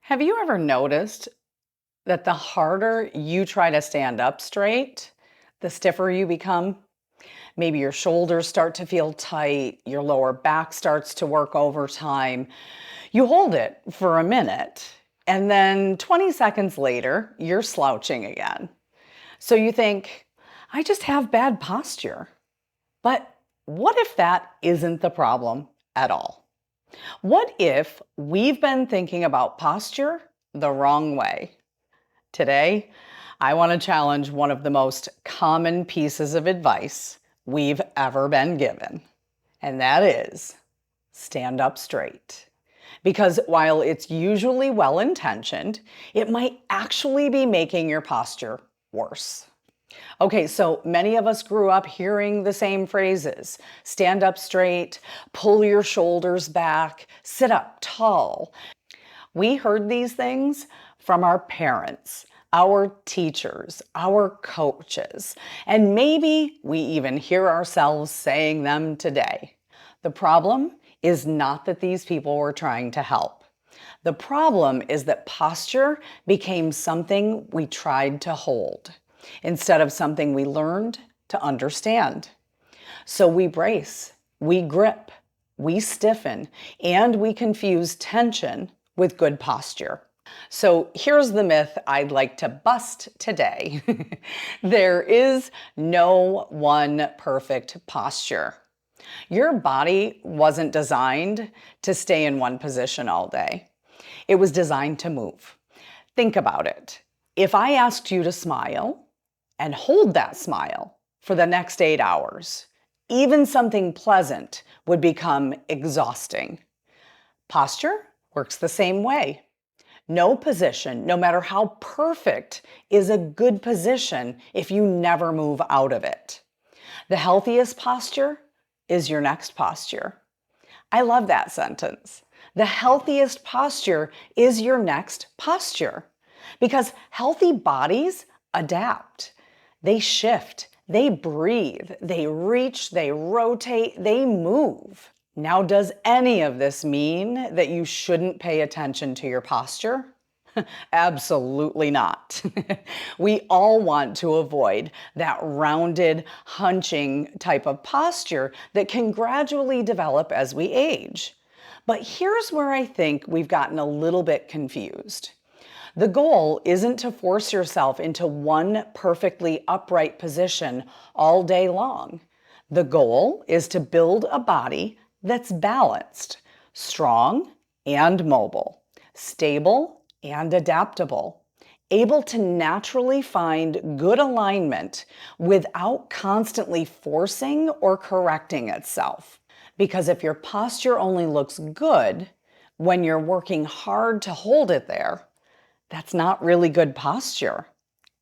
Have you ever noticed that the harder you try to stand up straight, the stiffer you become? Maybe your shoulders start to feel tight, your lower back starts to work overtime. You hold it for a minute, and then 20 seconds later, you're slouching again. So you think, I just have bad posture. But what if that isn't the problem at all? What if we've been thinking about posture the wrong way? Today, I want to challenge one of the most common pieces of advice we've ever been given, and that is stand up straight. Because while it's usually well intentioned, it might actually be making your posture worse. Okay, so many of us grew up hearing the same phrases: stand up straight, pull your shoulders back, sit up tall. We heard these things from our parents, our teachers, our coaches, and maybe we even hear ourselves saying them today. The problem is not that these people were trying to help. The problem is that posture became something we tried to hold instead of something we learned to understand. So we brace, we grip, we stiffen, and we confuse tension with good posture. So here's the myth I'd like to bust today. There is no one perfect posture. Your body wasn't designed to stay in one position all day. It was designed to move. Think about it. If I asked you to smile and hold that smile for the next 8 hours, even something pleasant would become exhausting. Posture works the same way. No position, no matter how perfect, is a good position if you never move out of it. The healthiest posture is your next posture. I love that sentence. The healthiest posture is your next posture, because healthy bodies adapt. They shift, they breathe, they reach, they rotate, they move. Now, does any of this mean that you shouldn't pay attention to your posture? Absolutely not. We all want to avoid that rounded, hunching type of posture that can gradually develop as we age. But here's where I think we've gotten a little bit confused. The goal isn't to force yourself into one perfectly upright position all day long. The goal is to build a body that's balanced, strong and mobile, stable and adaptable, able to naturally find good alignment without constantly forcing or correcting itself. Because if your posture only looks good when you're working hard to hold it there, that's not really good posture.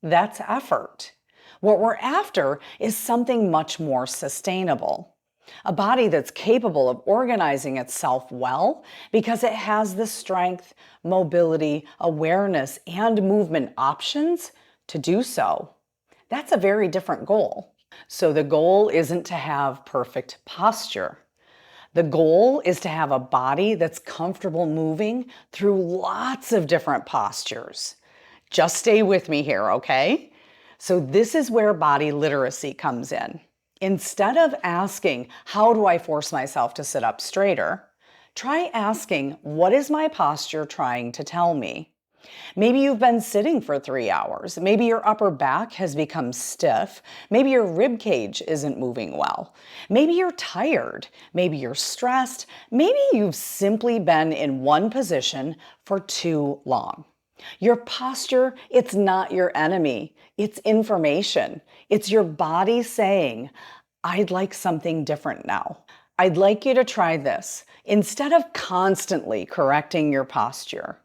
That's effort. What we're after is something much more sustainable. A body that's capable of organizing itself well because it has the strength, mobility, awareness, and movement options to do so. That's a very different goal. So the goal isn't to have perfect posture. The goal is to have a body that's comfortable moving through lots of different postures. Just stay with me here, okay? So this is where body literacy comes in. Instead of asking, how do I force myself to sit up straighter? Try asking, what is my posture trying to tell me? Maybe you've been sitting for 3 hours. Maybe your upper back has become stiff. Maybe your rib cage isn't moving well. Maybe you're tired. Maybe you're stressed. Maybe you've simply been in one position for too long. Your posture, it's not your enemy. It's information. It's your body saying, I'd like something different now. I'd like you to try this. Instead of constantly correcting your posture,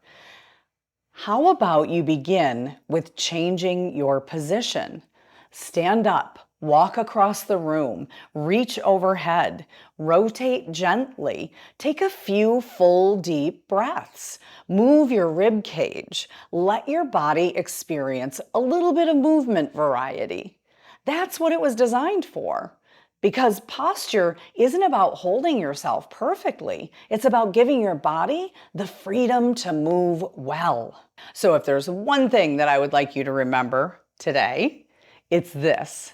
how about you begin with changing your position? Stand up, walk across the room, reach overhead, rotate gently, take a few full deep breaths, move your rib cage, let your body experience a little bit of movement variety. That's what it was designed for. Because posture isn't about holding yourself perfectly. It's about giving your body the freedom to move well. So if there's one thing that I would like you to remember today, it's this.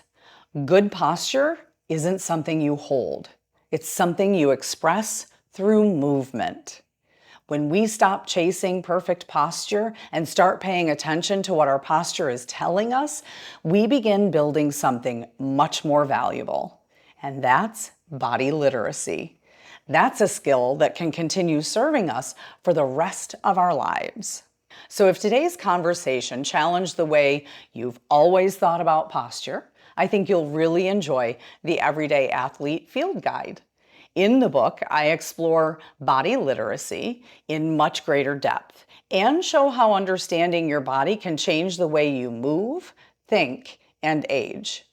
Good posture isn't something you hold. It's something you express through movement. When we stop chasing perfect posture and start paying attention to what our posture is telling us, we begin building something much more valuable. And that's body literacy. That's a skill that can continue serving us for the rest of our lives. So if today's conversation challenged the way you've always thought about posture, I think you'll really enjoy the Everyday Athlete Field Guide. In the book, I explore body literacy in much greater depth and show how understanding your body can change the way you move, think, and age.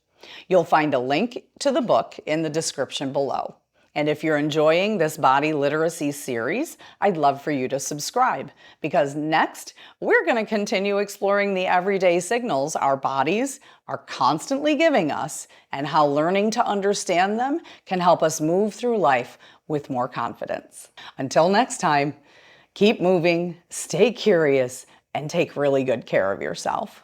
You'll find a link to the book in the description below. And if you're enjoying this body literacy series, I'd love for you to subscribe, because next we're going to continue exploring the everyday signals our bodies are constantly giving us and how learning to understand them can help us move through life with more confidence. Until next time, keep moving, stay curious, and take really good care of yourself.